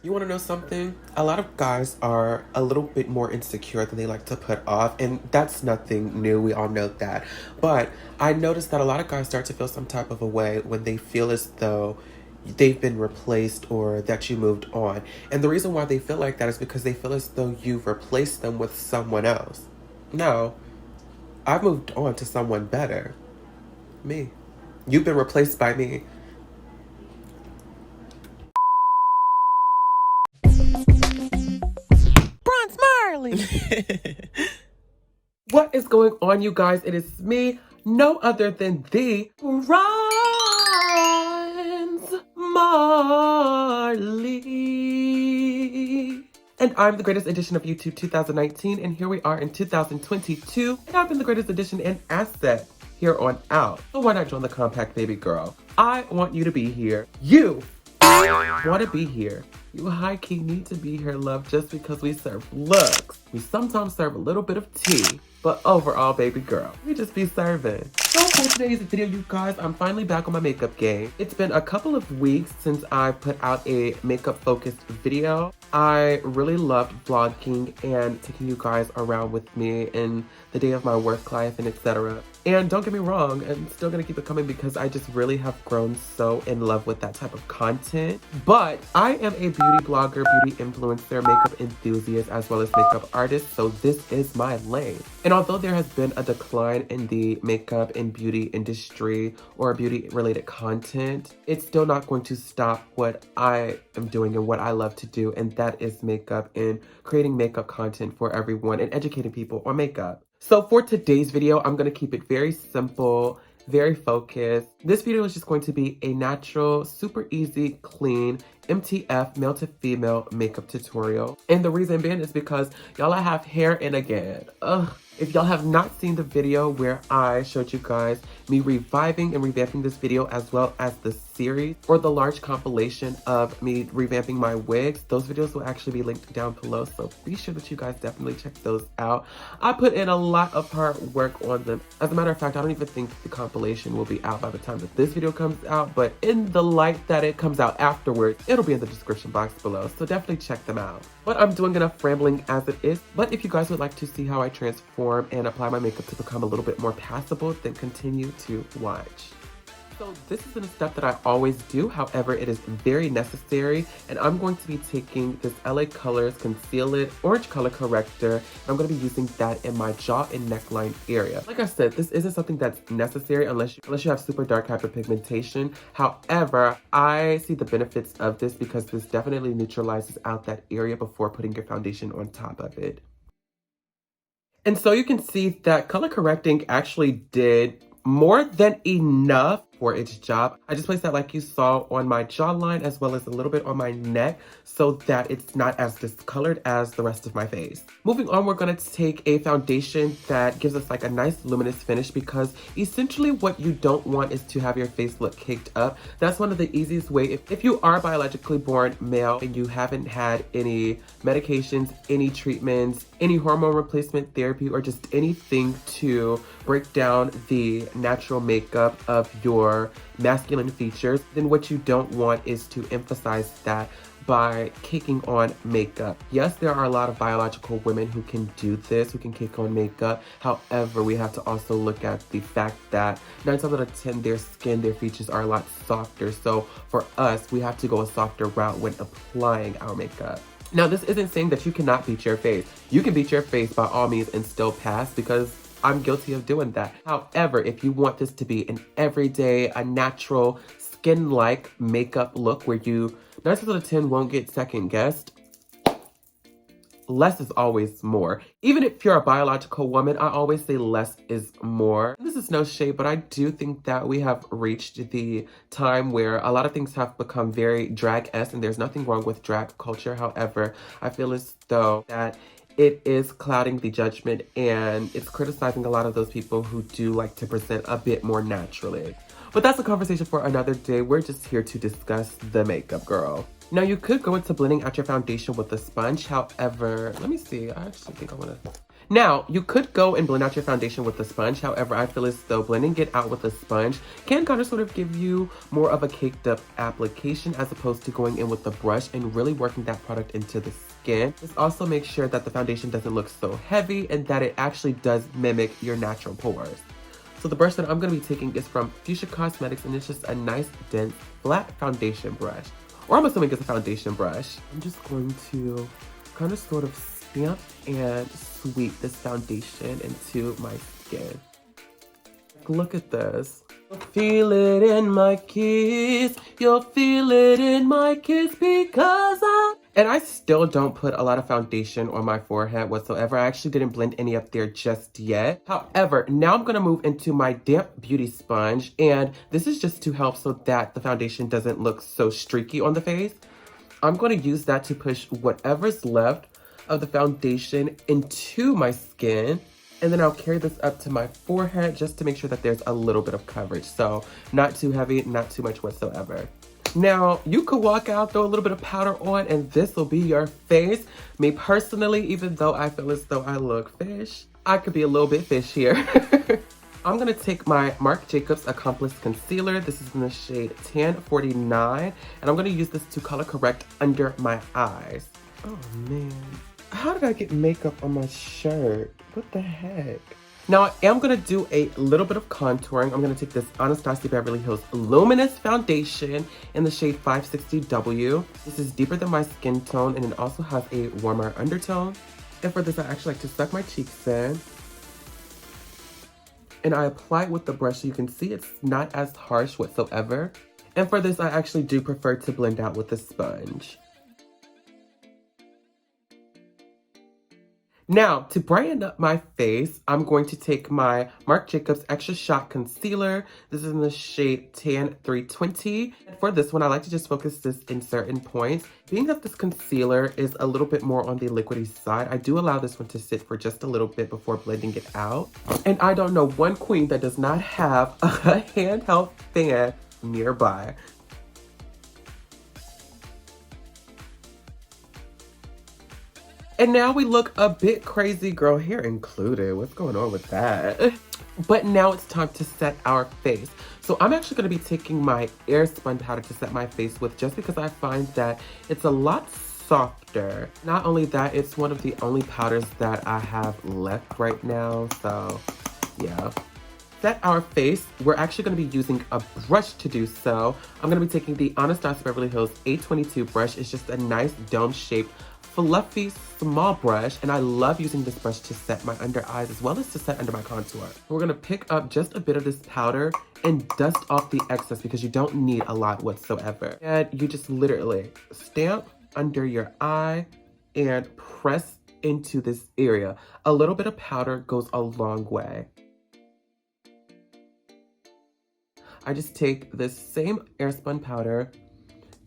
You want to know something? A lot of guys are a little bit more insecure than they like to put off, and that's nothing new. We all know that. But I noticed that a lot of guys start to feel some type of a way when they feel as though they've been replaced or that you moved on. And the reason why they feel like that is because they feel as though you've replaced them with someone else. No, I've moved on to someone better. Me. You've been replaced by me. Bronzemarley. What is going on, you guys? It is me, no other than the Bronzemarley. And I'm the greatest edition of YouTube 2019, and here we are in 2022, and I've been the greatest edition and asset here on out. So why not join the compact, baby girl? I want you to be here. You want to be here. You high-key need to be here, love, just because we serve looks. We sometimes serve a little bit of tea, but overall, baby girl, we just be serving. So for today's video, you guys, I'm finally back on my makeup game. It's been a couple of weeks since I put out a makeup-focused video. I really loved vlogging and taking you guys around with me in the day of my work life and etc. And don't get me wrong, I'm still gonna keep it coming because I just really have grown so in love with that type of content. But I am a beauty blogger, beauty influencer, makeup enthusiast, as well as makeup artist, so this is my lane. And although there has been a decline in the makeup and beauty industry or beauty related content, it's still not going to stop what I am doing and what I love to do, and that is makeup and creating makeup content for everyone and educating people on makeup. So for today's video, I'm going to keep it very simple, very focused. This video is just going to be a natural, super easy, clean, MTF male to female makeup tutorial. And the reason being is because y'all, I have hair in again. Ugh. If y'all have not seen the video where I showed you guys me reviving and revamping this video, as well as the series or the large compilation of me revamping my wigs, those videos will actually be linked down below, so be sure that you guys definitely check those out. I put in a lot of hard work on them. As a matter of fact, I don't even think the compilation will be out by the time that this video comes out, but in the light that it comes out afterwards, it'll be in the description box below, so definitely check them out. But I'm doing enough rambling as it is. But if you guys would like to see how I transform and apply my makeup to become a little bit more passable, then continue to watch. So this isn't a step that I always do, however, it is very necessary, and I'm going to be taking this LA Colors Conceal It Orange Color Corrector, and I'm going to be using that in my jaw and neckline area. Like I said, this isn't something that's necessary unless you have super dark hyperpigmentation. However, I see the benefits of this because this definitely neutralizes out that area before putting your foundation on top of it. And so you can see that color correcting actually did more than enough for its job. I just placed that like you saw on my jawline as well as a little bit on my neck so that it's not as discolored as the rest of my face. Moving on, we're going to take a foundation that gives us like a nice luminous finish, because essentially what you don't want is to have your face look caked up. That's one of the easiest ways. If you are biologically born male and you haven't had any medications, any treatments, any hormone replacement therapy, or just anything to break down the natural makeup of your masculine features, then what you don't want is to emphasize that by caking on makeup. Yes, there are a lot of biological women who can do this, who can cake on makeup. However, we have to also look at the fact that 9 times out of 10, their skin, their features are a lot softer. So for us, we have to go a softer route when applying our makeup. Now, this isn't saying that you cannot beat your face. You can beat your face by all means and still pass, because I'm guilty of doing that. However, if you want this to be an everyday, a natural, skin-like makeup look where you 9 times out of 10 won't get second guessed, less is always more. Even if you're a biological woman, I always say less is more. This is no shade, but I do think that we have reached the time where a lot of things have become very drag-esque, and there's nothing wrong with drag culture. However, I feel as though that it is clouding the judgment, and it's criticizing a lot of those people who do like to present a bit more naturally. But that's a conversation for another day. We're just here to discuss the makeup, girl. Now, you could go into blending out your foundation with a sponge. However, let me see. I actually think I want to... Now, you could go and blend out your foundation with a sponge. However, I feel as though blending it out with a sponge can kind of sort of give you more of a caked up application as opposed to going in with the brush and really working that product into the skin. This also makes sure that the foundation doesn't look so heavy and that it actually does mimic your natural pores. So the brush that I'm going to be taking is from Fuchsia Cosmetics, and it's just a nice, dense, flat foundation brush. Or I'm assuming it's a foundation brush. I'm just going to kind of sort of stamp and sweep this foundation into my skin. Look at this. You'll feel it in my kiss. You'll feel it in my kiss because And I still don't put a lot of foundation on my forehead whatsoever. I actually didn't blend any up there just yet. However, now I'm going to move into my damp beauty sponge. And this is just to help so that the foundation doesn't look so streaky on the face. I'm going to use that to push whatever's left of the foundation into my skin. And then I'll carry this up to my forehead just to make sure that there's a little bit of coverage. So not too heavy, not too much whatsoever. Now, you could walk out, throw a little bit of powder on, and this will be your face. Me personally, even though I feel as though I look fish, I could be a little bit fish here. I'm going to take my Marc Jacobs Accomplice Concealer. This is in the shade Tan 49. And I'm going to use this to color correct under my eyes. Oh, man. How did I get makeup on my shirt? What the heck? Now, I am going to do a little bit of contouring. I'm going to take this Anastasia Beverly Hills Luminous Foundation in the shade 560W. This is deeper than my skin tone, and it also has a warmer undertone. And for this, I actually like to suck my cheeks in. And I apply it with the brush so you can see it's not as harsh whatsoever. And for this, I actually do prefer to blend out with a sponge. Now, to brighten up my face, I'm going to take my Marc Jacobs Extra Shot Concealer. This is in the shade Tan 320. And for this one, I like to just focus this in certain points. Being that this concealer is a little bit more on the liquidy side, I do allow this one to sit for just a little bit before blending it out. And I don't know one queen that does not have a handheld fan nearby. And now we look a bit crazy, girl, hair included. What's going on with that? But now it's time to set our face. So I'm actually going to be taking my Airspun powder to set my face with, just because I find that it's a lot softer. Not only that, it's one of the only powders that I have left right now. So yeah. Set our face, we're actually going to be using a brush to do so. I'm going to be taking the Anastasia Beverly Hills 822 brush. It's just a nice dome-shaped, fluffy, small brush, and I love using this brush to set my under eyes as well as to set under my contour. We're gonna pick up just a bit of this powder and dust off the excess because you don't need a lot whatsoever. And you just literally stamp under your eye and press into this area. A little bit of powder goes a long way. I just take this same Airspun powder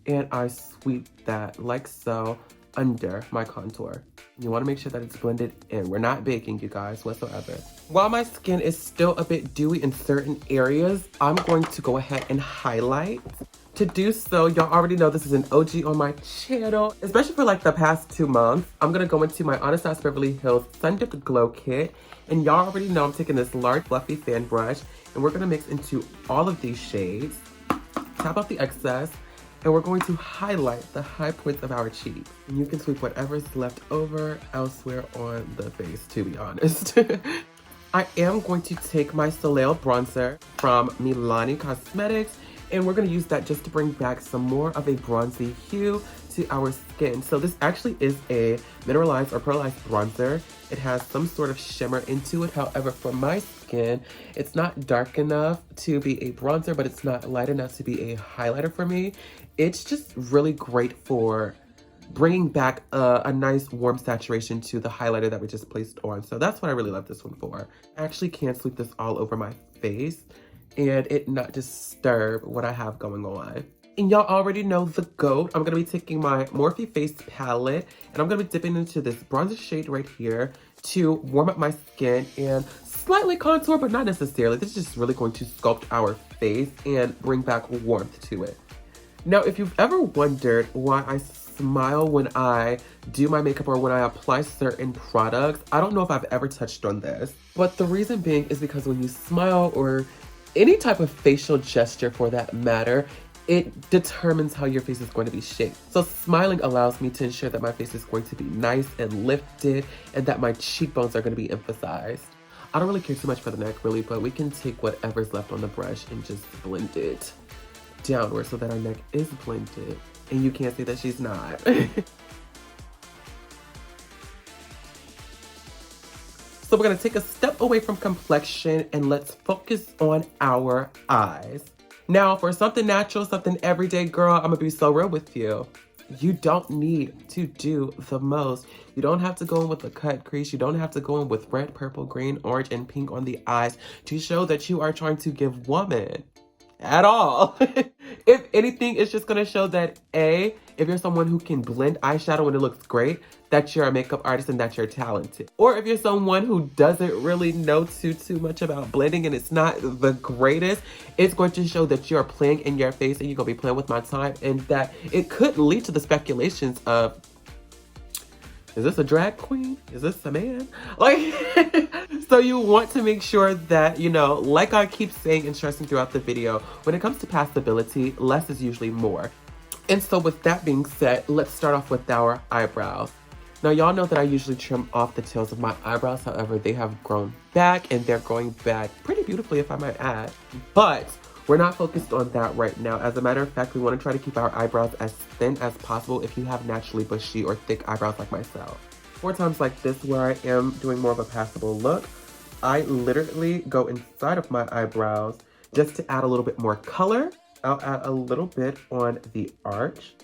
and I sweep that like so under my contour. You want to make sure that it's blended in. We're not baking, you guys, whatsoever. While my skin is still a bit dewy in certain areas, I'm going to go ahead and highlight. To do so, y'all already know this is an OG on my channel, especially for like the past 2 months. I'm going to go into my Anastasia Beverly Hills Sun Dipped Glow Kit. And y'all already know I'm taking this large fluffy fan brush and we're going to mix into all of these shades. Tap off the excess. And we're going to highlight the high points of our cheeks. And you can sweep whatever's left over elsewhere on the face, to be honest. I am going to take my Soleil bronzer from Milani Cosmetics, and we're going to use that just to bring back some more of a bronzy hue to our skin. So this actually is a mineralized or pearlized bronzer. It has some sort of shimmer into it. However, for my skin, it's not dark enough to be a bronzer, but it's not light enough to be a highlighter for me. It's just really great for bringing back a nice warm saturation to the highlighter that we just placed on. So that's what I really love this one for. I actually can sweep this all over my face and it not disturb what I have going on. And y'all already know the GOAT. I'm going to be taking my Morphe Face palette and I'm going to be dipping into this bronzer shade right here to warm up my skin and slightly contour, but not necessarily. This is just really going to sculpt our face and bring back warmth to it. Now, if you've ever wondered why I smile when I do my makeup or when I apply certain products. I don't know if I've ever touched on this, but the reason being is because when you smile or any type of facial gesture for that matter, it determines how your face is going to be shaped. So smiling allows me to ensure that my face is going to be nice and lifted and that my cheekbones are going to be emphasized. I don't really care too much for the neck really, but we can take whatever's left on the brush and just blend it downward so that our neck is blended and you can't see that she's not. So we're gonna take a step away from complexion and let's focus on our eyes. Now for something natural, something everyday, girl, I'm gonna be so real with you. You don't need to do the most. You don't have to go in with a cut crease. You don't have to go in with red, purple, green, orange, and pink on the eyes to show that you are trying to give woman at all. If anything, it's just gonna show that A, if you're someone who can blend eyeshadow and it looks great, that you're a makeup artist and that you're talented. Or if you're someone who doesn't really know too much about blending and it's not the greatest, it's going to show that you're playing in your face and you're gonna be playing with my time, and that it could lead to the speculations of, is this a drag queen? Is this a man? Like, so you want to make sure that, you know, like I keep saying and stressing throughout the video, when it comes to passability, less is usually more. And so with that being said, let's start off with our eyebrows. Now, y'all know that I usually trim off the tails of my eyebrows. However, they have grown back and they're going back pretty beautifully, if I might add. But we're not focused on that right now. As a matter of fact, we want to try to keep our eyebrows as thin as possible if you have naturally bushy or thick eyebrows like myself. For times like this where I am doing more of a passable look, I literally go inside of my eyebrows just to add a little bit more color. I'll add a little bit on the arch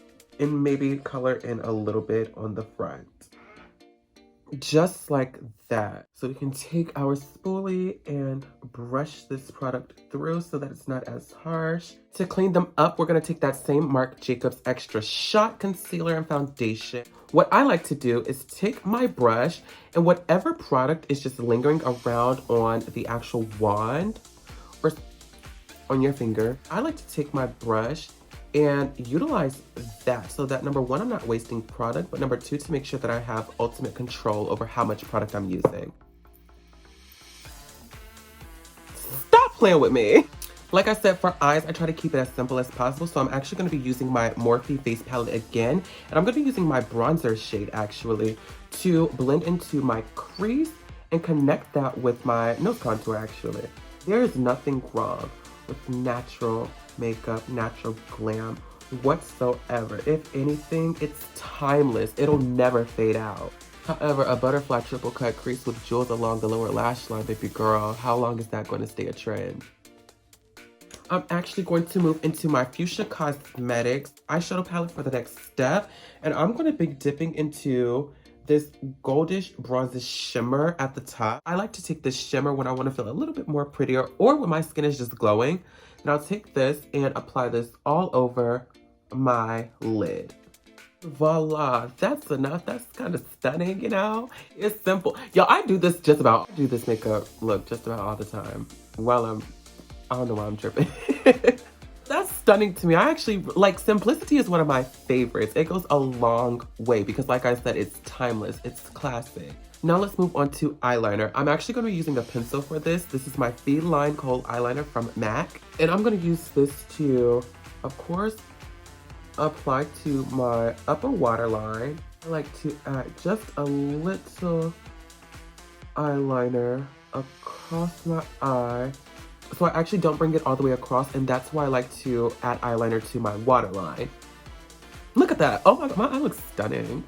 and maybe color in a little bit on the front. Just like that. So we can take our spoolie and brush this product through so that it's not as harsh. To clean them up, we're gonna take that same Marc Jacobs Extra Shot Concealer and Foundation. What I like to do is take my brush and whatever product is just lingering around on the actual wand or on your finger, I like to take my brush and utilize that so that number one, I'm not wasting product, but number two, to make sure that I have ultimate control over how much product I'm using. Stop playing with me. Like I said, for eyes, I try to keep it as simple as possible. So I'm actually going to be using my Morphe face palette again. And I'm going to be using my bronzer shade actually to blend into my crease and connect that with my nose contour actually. There is nothing wrong with natural makeup, natural glam whatsoever. If anything, it's timeless. It'll never fade out. However, a butterfly triple cut crease with jewels along the lower lash line, baby girl, how long is that going to stay a trend? I'm actually going to move into my Fuchsia Cosmetics eyeshadow palette for the next step. And I'm going to be dipping into this goldish bronze shimmer at the top. I like to take this shimmer when I want to feel a little bit more prettier or when my skin is just glowing. And I'll take this and apply this all over my lid. Voila, that's enough. That's kind of stunning, you know? It's simple. Y'all, I do this makeup look just about all the time while I don't know why I'm tripping. That's stunning to me. I actually, like, simplicity is one of my favorites. It goes a long way because, like I said, it's timeless. It's classic. Now let's move on to eyeliner. I'm actually going to be using a pencil for this. This is my Feline Kohl eyeliner from MAC. And I'm going to use this to, of course, apply to my upper waterline. I like to add just a little eyeliner across my eye. So I actually don't bring it all the way across, and that's why I like to add eyeliner to my waterline. Look at that. Oh my god, my eye looks stunning.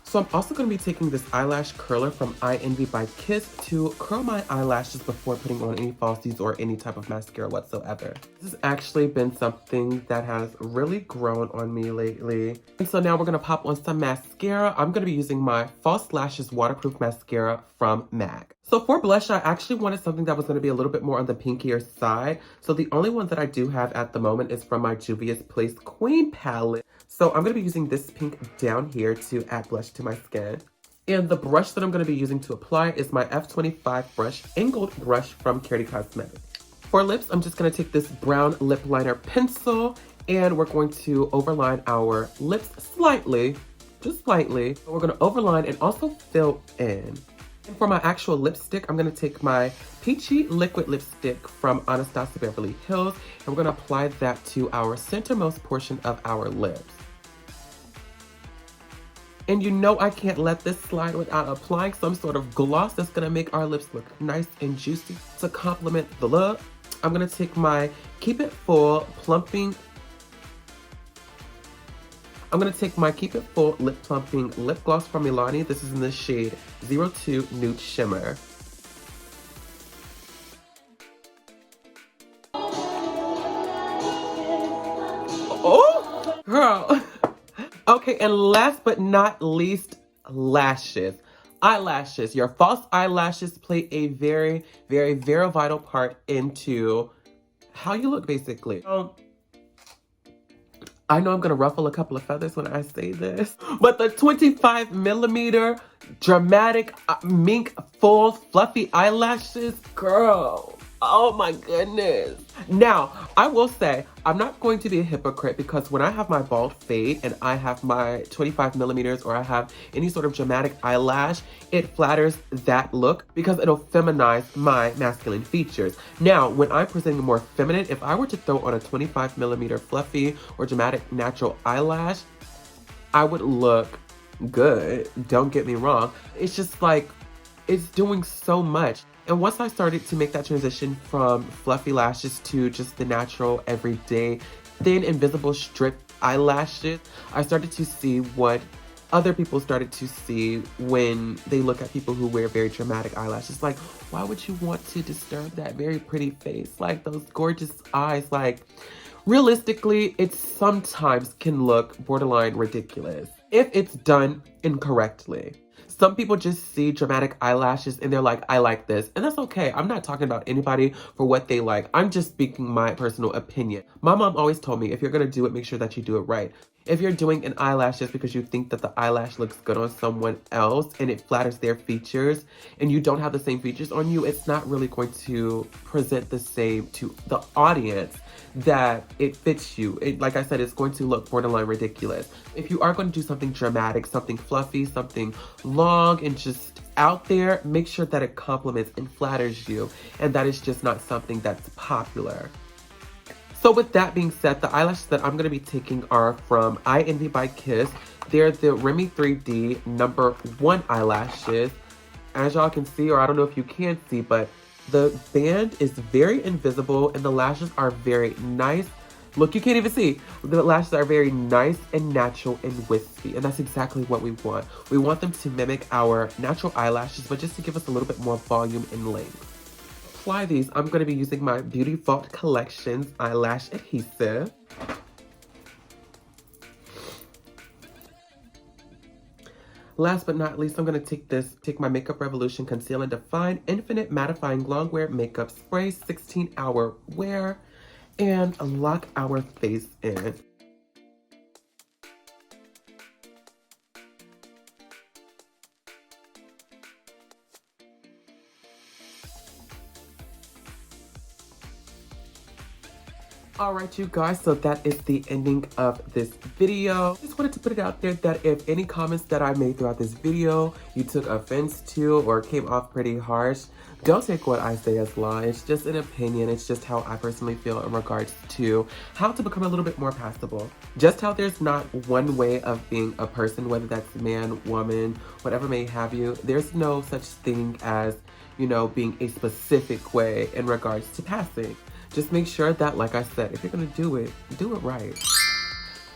So I'm also going to be taking this eyelash curler from Eye Envy by Kiss to curl my eyelashes before putting on any falsies or any type of mascara whatsoever. This has actually been something that has really grown on me lately. And so now we're going to pop on some mascara. I'm going to be using my False Lashes Waterproof Mascara from MAC. So for blush, I actually wanted something that was going to be a little bit more on the pinkier side. So the only one that I do have at the moment is from my Juvia's Place Queen palette. So I'm going to be using this pink down here to add blush to my skin. And the brush that I'm going to be using to apply is my F25 brush, angled brush from Carity Cosmetics. For lips, I'm just going to take this brown lip liner pencil and we're going to overline our lips slightly just slightly. We're gonna overline and also fill in. And for my actual lipstick, I'm gonna take my Peachy Liquid Lipstick from Anastasia Beverly Hills, and we're gonna apply that to our centermost portion of our lips. And you know I can't let this slide without applying some sort of gloss that's gonna make our lips look nice and juicy. To complement the look, I'm gonna take my Keep It Full Lip Plumping Lip Gloss from Milani. This is in the shade 02 Nude Shimmer. Oh, girl. Okay, and last but not least, lashes. Eyelashes. Your false eyelashes play a very, very, very vital part into how you look, basically. I know I'm gonna ruffle a couple of feathers when I say this, but the 25mm dramatic mink full fluffy eyelashes, girl. Oh my goodness. Now, I will say, I'm not going to be a hypocrite because when I have my bald fade and I have my 25mm or I have any sort of dramatic eyelash, it flatters that look because it'll feminize my masculine features. Now, when I'm presenting more feminine, if I were to throw on a 25mm fluffy or dramatic natural eyelash, I would look good. Don't get me wrong. It's just like, it's doing so much. And once I started to make that transition from fluffy lashes to just the natural, everyday, thin, invisible strip eyelashes, I started to see what other people started to see when they look at people who wear very dramatic eyelashes. Like, why would you want to disturb that very pretty face? Like, those gorgeous eyes, like, realistically, it sometimes can look borderline ridiculous if it's done incorrectly. Some people just see dramatic eyelashes and they're like, I like this. And that's okay. I'm not talking about anybody for what they like. I'm just speaking my personal opinion. My mom always told me, if you're going to do it, make sure that you do it right. If you're doing an eyelash just because you think that the eyelash looks good on someone else and it flatters their features and you don't have the same features on you, it's not really going to present the same to the audience that it fits you. Like I said, it's going to look borderline ridiculous. If you are going to do something dramatic, something fluffy, something long and just out there, make sure that it compliments and flatters you and that it's just not something that's popular. So with that being said, the eyelashes that I'm going to be taking are from I Envy by Kiss. They're the Remy 3D #1 eyelashes. As y'all can see, or I don't know if you can see, but the band is very invisible and the lashes are very nice. Look, you can't even see. The lashes are very nice and natural and wispy, and that's exactly what we want. We want them to mimic our natural eyelashes, but just to give us a little bit more volume and length. Apply these, I'm going to be using my Beauty Vault Collections eyelash adhesive. Last but not least, I'm going to take my Makeup Revolution Conceal and Define Infinite Mattifying Longwear Makeup Spray 16-hour wear and lock our face in. Alright you guys, so that is the ending of this video. Just wanted to put it out there that if any comments that I made throughout this video you took offense to or came off pretty harsh, don't take what I say as law. It's just an opinion. It's just how I personally feel in regards to how to become a little bit more passable. Just how there's not one way of being a person, whether that's man, woman, whatever may have you. There's no such thing as, you know, being a specific way in regards to passing. Just make sure that, like I said, if you're gonna do it right.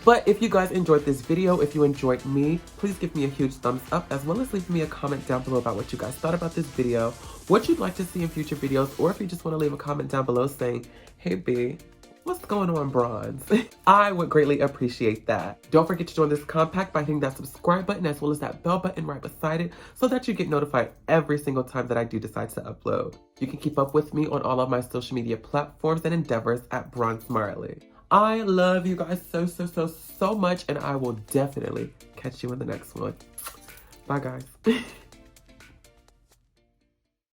But if you guys enjoyed this video, if you enjoyed me, please give me a huge thumbs up, as well as leave me a comment down below about what you guys thought about this video, what you'd like to see in future videos, or if you just want to leave a comment down below saying, hey B, what's going on, Bronze? I would greatly appreciate that. Don't forget to join this compact by hitting that subscribe button as well as that bell button right beside it so that you get notified every single time that I do decide to upload. You can keep up with me on all of my social media platforms and endeavors at Bronzemarley. I love you guys so much, and I will definitely catch you in the next one. Bye guys.